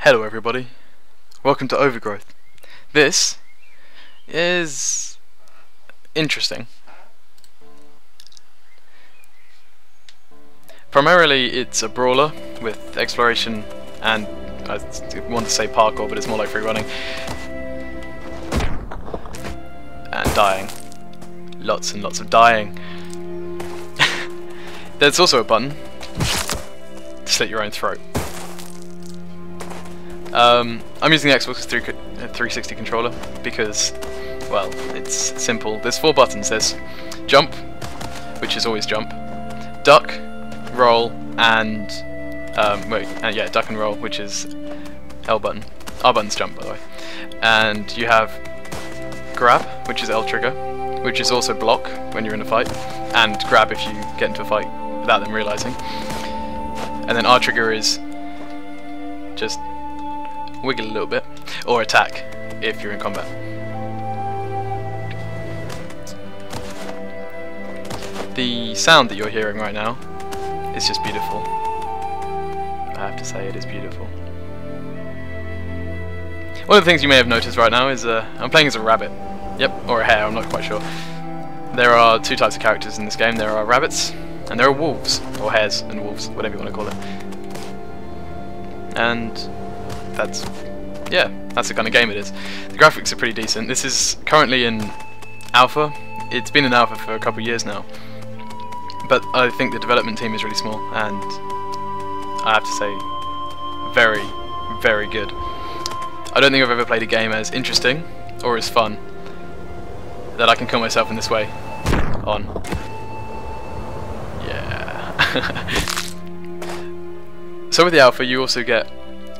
Hello everybody, welcome to Overgrowth. This is interesting. Primarily it's a brawler with exploration and, I want to say parkour, but it's more like free running. And dying. Lots and lots of dying. There's also a button to slit your own throat. I'm using the Xbox 360 controller because, well, it's simple. There's 4 buttons. There's jump, which is always jump, duck, roll, and duck and roll, which is L button. R button's jump, by the way. And you have grab, which is L trigger, which is also block when you're in a fight, and grab if you get into a fight without them realizing. And then R trigger is just wiggle a little bit, or attack if you're in combat. The sound that you're hearing right now is just beautiful. I have to say, it is beautiful. One of the things you may have noticed right now is I'm playing as a rabbit. Yep, or a hare, I'm not quite sure. There are 2 types of characters in this game. There are rabbits, and there are wolves, or hares and wolves, whatever you want to call it. And that's the kind of game it is. The graphics are pretty decent. This is currently in alpha. It's been in alpha for a couple of years now, but I think the development team is really small, and I have to say, very, very good. I don't think I've ever played a game as interesting or as fun that I can kill myself in this way on. Yeah. So with the alpha you also get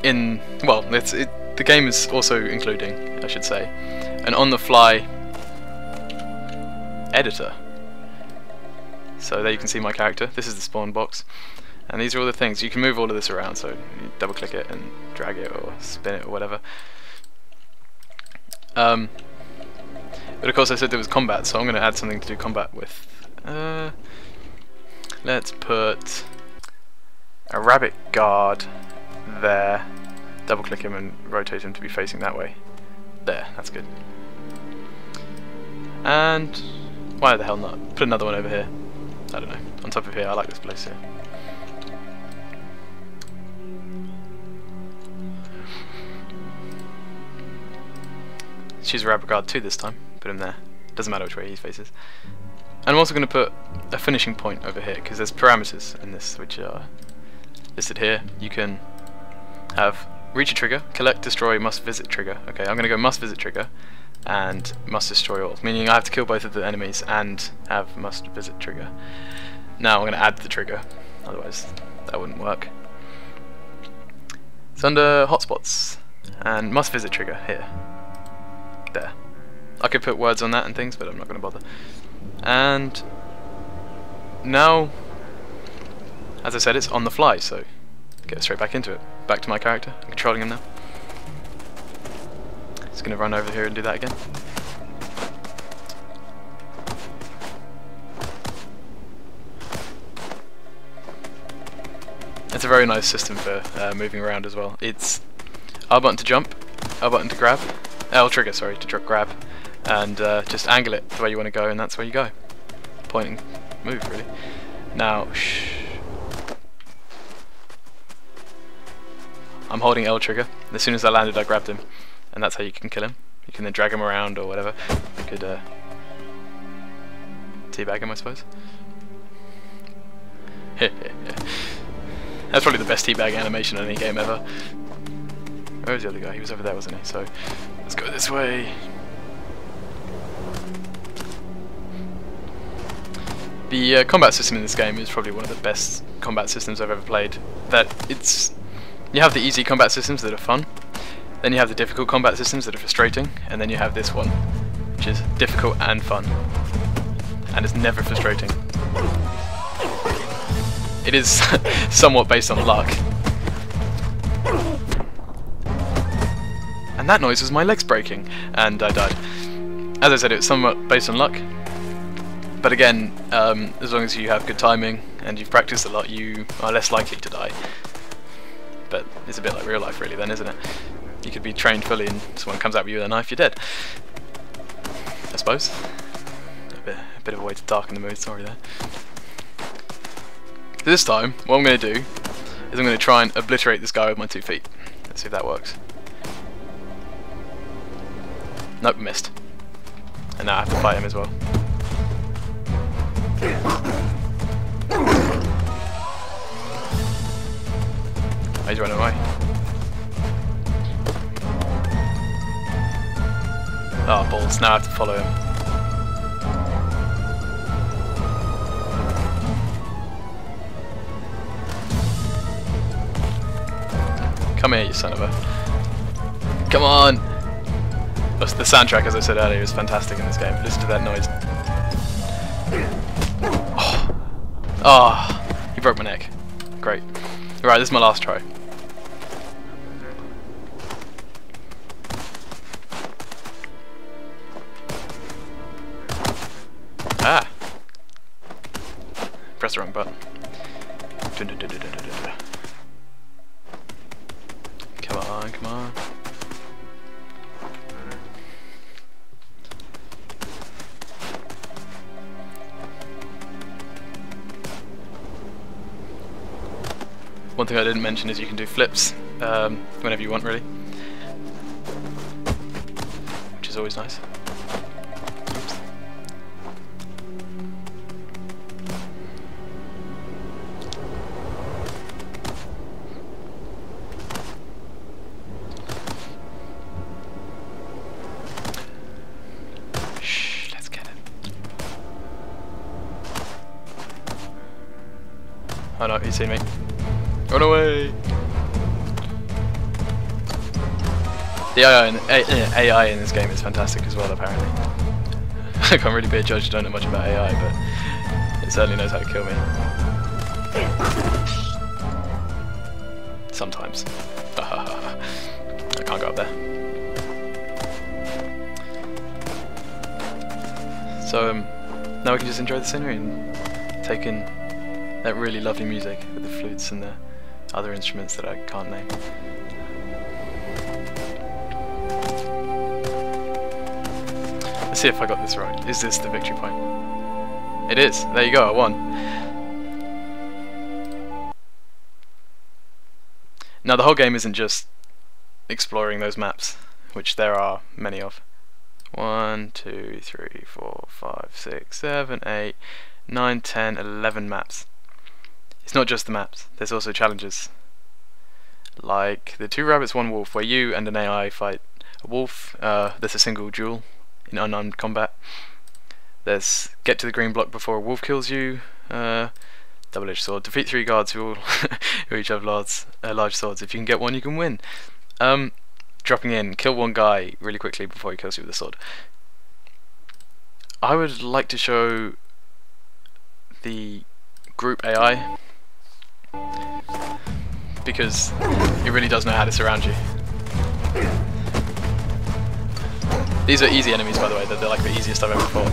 the game is also including, I should say, an on-the-fly editor. So there you can see my character. This is the spawn box, and these are all the things. You can move all of this around, so you double click it and drag it or spin it or whatever. But of course I said there was combat, so I'm going to add something to do combat with. Let's put a rabbit guard there. Double click him and rotate him to be facing that way. There, that's good. And why the hell not? Put another one over here. I don't know. On top of here, I like this place here. Choose a rabbit guard 2 this time. Put him there. Doesn't matter which way he faces. And I'm also going to put a finishing point over here because there's parameters in this which are listed here. You can have reach a trigger, collect, destroy, must visit trigger. Okay, I'm going to go must visit trigger and must destroy all, meaning I have to kill both of the enemies and have must visit trigger. Now I'm going to add the trigger, otherwise that wouldn't work. It's under hotspots and must visit trigger here. There. I could put words on that and things, but I'm not going to bother. And now, as I said, it's on the fly, so get straight back into it. Back to my character. I'm controlling him now. Just going to run over here and do that again. It's a very nice system for moving around as well. It's R button to jump, L button to grab, L trigger, sorry, to grab, and just angle it the way you want to go, and that's where you go. Pointing, move really. Now, I'm holding L trigger. As soon as I landed, I grabbed him, and that's how you can kill him. You can then drag him around or whatever. You could teabag him, I suppose. That's probably the best teabag animation in any game ever. Where was the other guy? He was over there, wasn't he? So let's go this way. The combat system in this game is probably one of the best combat systems I've ever played. You have the easy combat systems that are fun, then you have the difficult combat systems that are frustrating, and then you have this one, which is difficult and fun, and it's never frustrating. It is somewhat based on luck. And that noise was my legs breaking, and I died. As I said, it's somewhat based on luck, but again, as long as you have good timing and you've practiced a lot, you are less likely to die. but it's a bit like real life really then, isn't it? You could be trained fully and someone comes at you with a knife, you're dead. I suppose. A bit of a way to darken the mood, sorry there. This time, what I'm going to do is I'm going to try and obliterate this guy with my 2 feet. Let's see if that works. Nope, missed. And now I have to fight him as well. Oh, he's running away. Oh, balls. Now I have to follow him. Come here, you son of a... Come on! The soundtrack, as I said earlier, is fantastic in this game. Listen to that noise. Oh, he broke my neck. Great. Right, this is my last try. Ah! Press the wrong button. Come on, come on. One thing I didn't mention is you can do flips whenever you want, really, which is always nice. Oops. Shh, let's get it. Oh no, he's seen me. Run away! The AI in this game is fantastic as well, apparently. I can't really be a judge, don't know much about AI, but it certainly knows how to kill me. Sometimes. I can't go up there. So now we can just enjoy the scenery and take in that really lovely music with the flutes and the other instruments that I can't name. Let's see if I got this right. Is this the victory point? It is. There you go, I won. Now the whole game isn't just exploring those maps, which there are many of. 1, 2, 3, 4, 5, 6, 7, 8, 9, 10, 11 maps. It's not just the maps, there's also challenges. Like the 2 rabbits, 1 wolf, where you and an AI fight a wolf. There's a single duel in unarmed combat. There's get to the green block before a wolf kills you. Double-edged sword. Defeat 3 guards who each have large swords. If you can get one, you can win. Dropping in, kill 1 guy really quickly before he kills you with a sword. I would like to show the group AI, because it really does know how to surround you. These are easy enemies, by the way. They're like the easiest I've ever fought.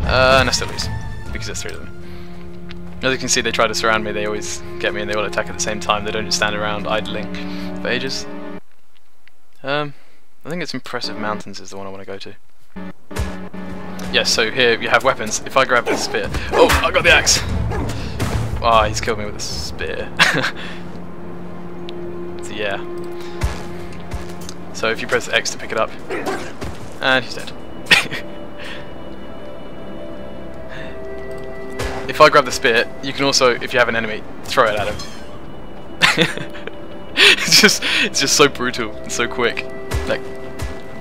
And I still lose, because there's 3 of them. As you can see, they try to surround me, they always get me and they all attack at the same time. They don't just stand around idling for ages. I think it's Impressive Mountains is the one I want to go to. Yes, so here you have weapons. If I grab this spear... Oh, I got the axe! Ah, he's killed me with a spear. So yeah. So if you press X to pick it up... And he's dead. If I grab the spear, you can also, if you have an enemy, throw it at him. It's just so brutal and so quick. Like,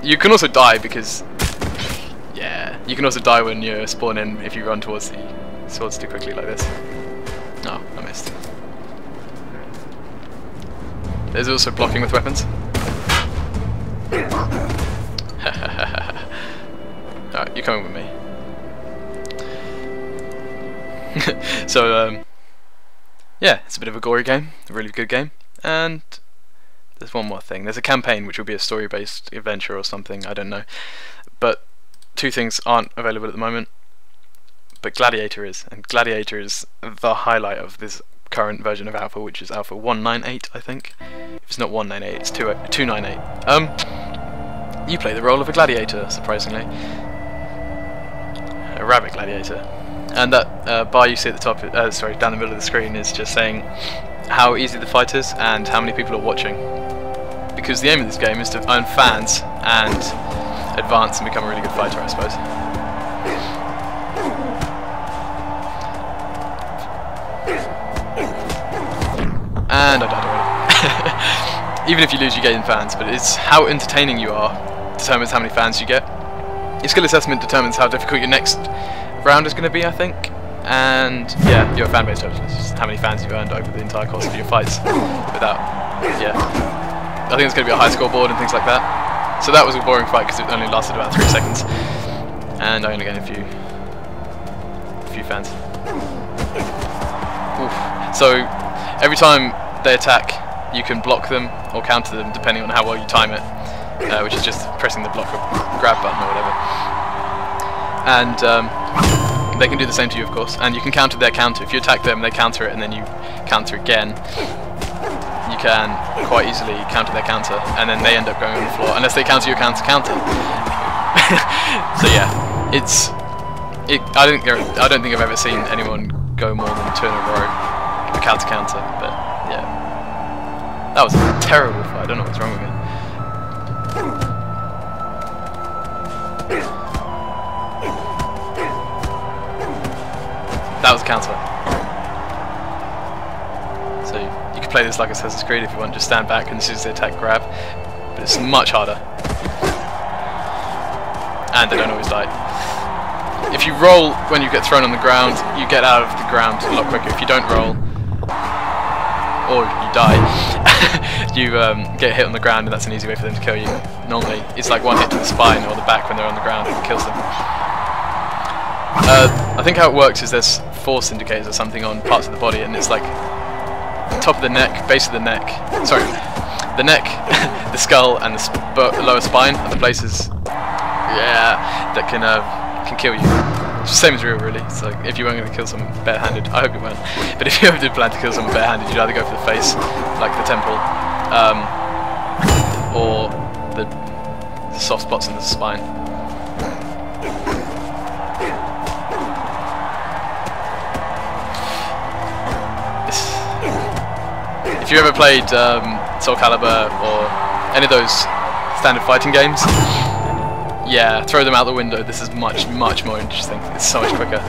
you can also die because... Yeah, you can also die when you spawn in if you run towards the swords too quickly like this. Oh, I missed. There's also blocking with weapons. Alright, you're coming with me. So, yeah, it's a bit of a gory game, a really good game, and there's one more thing. There's a campaign which will be a story-based adventure or something, I don't know. But 2 things aren't available at the moment, but Gladiator is, and Gladiator is the highlight of this current version of Alpha, which is Alpha 198, I think. If it's not 198, it's 298. You play the role of a gladiator, surprisingly. A rabbit gladiator. And that bar you see at the top, sorry, down the middle of the screen is just saying how easy the fight is and how many people are watching. Because the aim of this game is to earn fans and advance and become a really good fighter, I suppose. And I died already. Even if you lose, you gain fans, but it's how entertaining you are determines how many fans you get. Your skill assessment determines how difficult your next round is going to be, I think. And yeah, your fan base total is just how many fans you've earned over the entire course of your fights. Without, yeah. I think it's going to be a high scoreboard and things like that. So that was a boring fight because it only lasted about 3 seconds. And I only gained a few fans. Oof. So every time they attack, you can block them or counter them depending on how well you time it, which is just pressing the block or grab button or whatever. And they can do the same to you, of course, and you can counter their counter. If you attack them, they counter it, and then you counter again. You can quite easily counter their counter, and then they end up going on the floor, unless they counter your counter. So yeah, I don't think I've ever seen anyone go more than 2 in a row. A counter, but yeah, that was a terrible fight. I don't know what's wrong with me. That was a counter. So you can play this like Assassin's Creed if you want. Just stand back and as soon as they attack, grab. But it's much harder, and they don't always die. If you roll when you get thrown on the ground, you get out of the ground a lot quicker. If you don't roll, or you die, you get hit on the ground, and that's an easy way for them to kill you. Normally, it's like one hit to the spine or the back when they're on the ground and it kills them. I think how it works is there's force indicators or something on parts of the body, and it's like top of the neck, base of the neck, sorry, the neck, the skull, and the lower spine are the places, yeah, that can kill you. It's the same as real, really. It's like if you weren't going to kill someone barehanded, I hope you weren't, but if you ever did plan to kill someone barehanded, you'd either go for the face, like the temple, or the soft spots in the spine. If you ever played Soul Calibur or any of those standard fighting games, yeah, throw them out the window. This is much more interesting. It's so much quicker.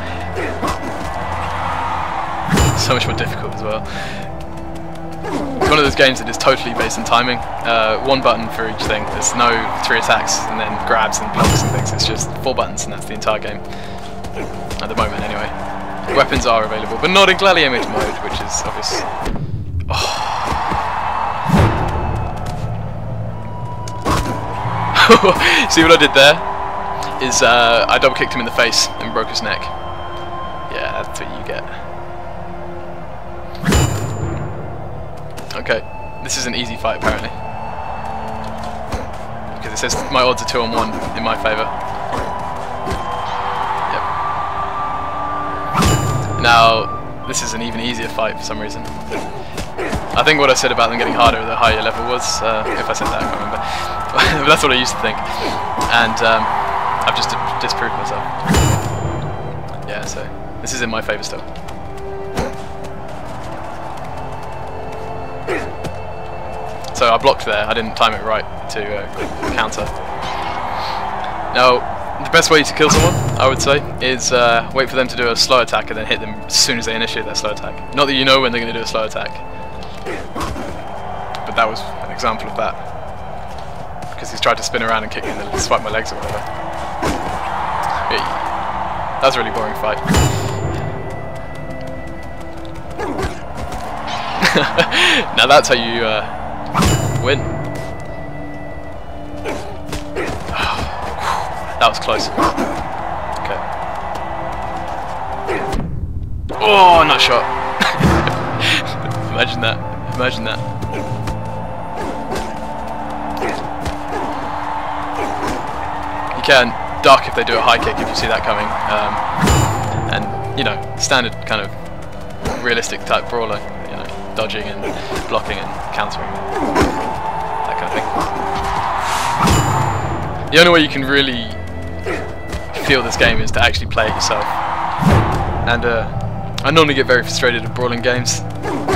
So much more difficult as well. It's one of those games that is totally based on timing. One button for each thing. There's no 3 attacks and then grabs and blocks and things. It's just 4 buttons and that's the entire game. At the moment, anyway. Weapons are available, but not in Gladiator mode, which is obvious. Oh. See what I did there? Is I double kicked him in the face and broke his neck. Yeah, that's what you get. Okay, this is an easy fight apparently. Because it says my odds are 2 on 1 in my favour. Yep. Now, this is an even easier fight for some reason. I think what I said about them getting harder the higher level was, if I said that, I can't remember. But that's what I used to think. And I've just disproved myself. Yeah, so this is in my favour still. So I blocked there, I didn't time it right to counter. Now, the best way to kill someone, I would say, is wait for them to do a slow attack and then hit them as soon as they initiate that slow attack. Not that you know when they're going to do a slow attack, but that was an example of that. Because he's tried to spin around and kick me and then swipe my legs or whatever. That was a really boring fight. Now that's how you win. That was close. Okay. Oh, nut shot. Imagine that. Imagine that. You can duck if they do a high kick if you see that coming. and you know, standard kind of realistic type brawler, you know, dodging and blocking and countering and that kind of thing. The only way you can really feel this game is to actually play it yourself. And I normally get very frustrated at brawling games.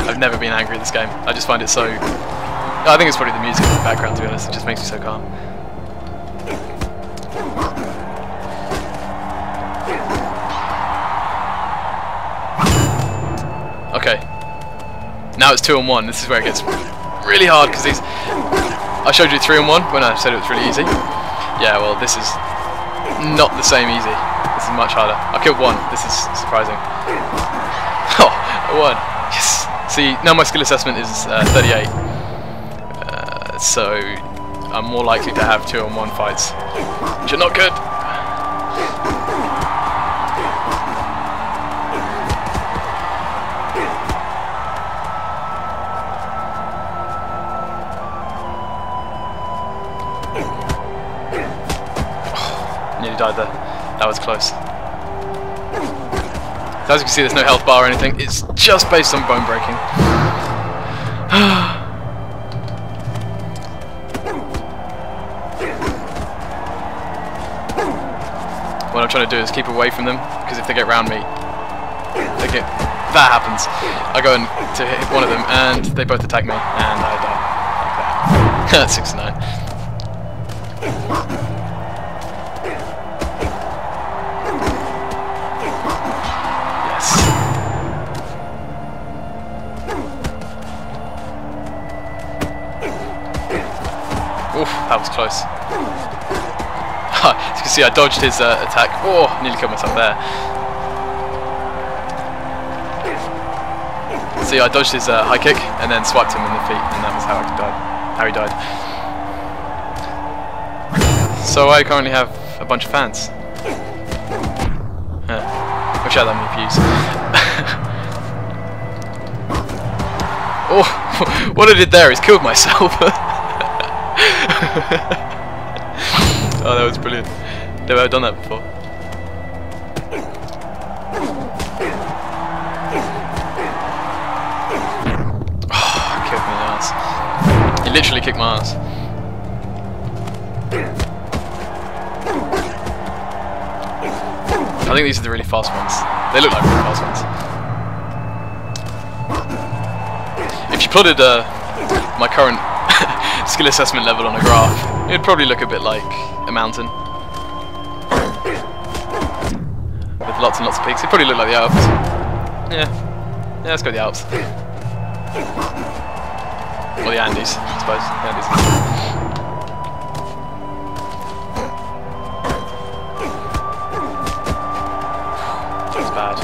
I've never been angry at this game. I just find it so... I think it's probably the music in the background, to be honest. It just makes me so calm. Okay. Now it's 2-on-1. This is where it gets really hard, because these... I showed you 3-on-1 when I said it was really easy. Yeah, well, this is not the same easy. This is much harder. I killed one. This is surprising. Oh, I won. Yes. See, now my skill assessment is 38. So I'm more likely to have 2-on-1 fights, which are not good. Nearly died there. That was close. So as you can see, there's no health bar or anything. It's just based on bone breaking. What I'm trying to do is keep away from them, because if they get round me, that happens. I go in to hit one of them, and they both attack me, and I die. Like that. 69. Oof, that was close. As you can see, I dodged his attack. Oh, nearly killed myself there. See, I dodged his high kick and then swiped him in the feet, and that was how he died. So I currently have a bunch of fans. Wish I had that many views. Oh, what I did there is killed myself. Oh, that was brilliant. Never ever done that before. Oh, kicked me in the ass. He literally kicked my ass. I think these are the really fast ones. They look like really fast ones. If you plotted my current skill assessment level on a graph, it'd probably look a bit like a mountain with lots and lots of peaks. It'd probably look like the Alps. Yeah, let's go with the Alps. Or the Andes, I suppose. The Andes. That's bad.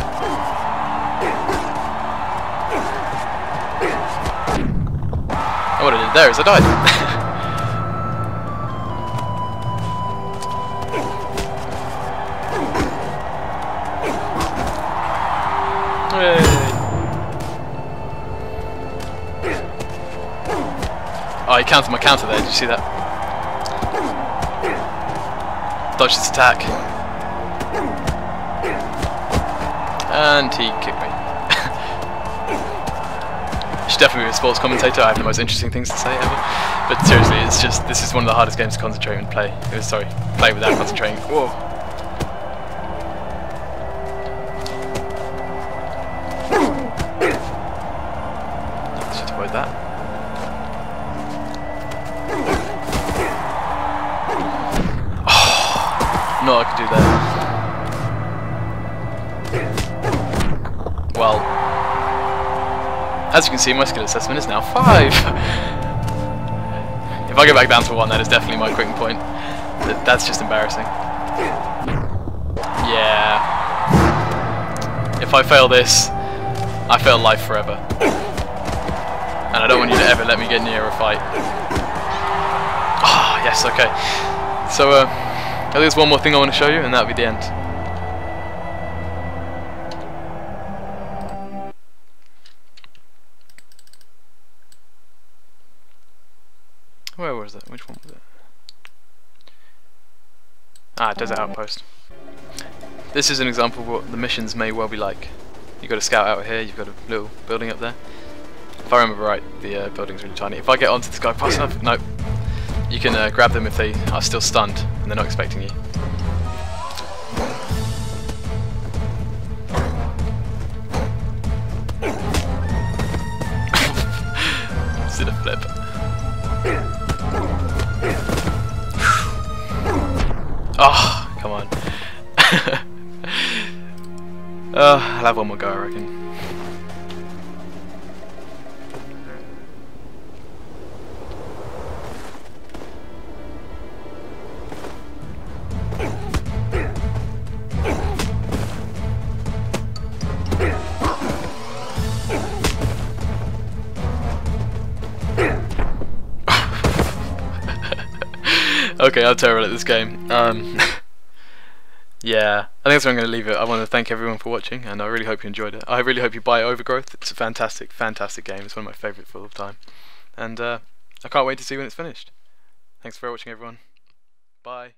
And what I did there is I died. Oh, he countered my counter there, did you see that? Dodged his attack. And he kicked me. Should definitely be a sports commentator. I have the most interesting things to say ever. But seriously, it's just, this is one of the hardest games to concentrate and play. Sorry, play without concentrating. Whoa. Just avoid that. No, I could do that. Well, as you can see, my skill assessment is now 5. If I go back down to 1, that is definitely my quitting point. That's just embarrassing. Yeah. If I fail this, I fail life forever. And I don't want you to ever let me get near a fight. Ah, oh, yes, okay. So, I think there's one more thing I want to show you, and that'll be the end. Where was it? Which one was it? Ah, Desert Outpost. this is an example of what the missions may well be like. You've got a scout out here, you've got a little building up there. If I remember right, the building's really tiny. If I get onto this guy fast enough, no. You can grab them if they are still stunned and they're not expecting you. Did a flip. Oh, come on. I'll have one more go, I reckon. Okay, I'm terrible at this game. Yeah, I think that's where I'm going to leave it. I want to thank everyone for watching, and I really hope you enjoyed it. I really hope you buy Overgrowth. It's a fantastic, fantastic game. It's one of my favourites of all time. And I can't wait to see when it's finished. Thanks for watching, everyone. Bye.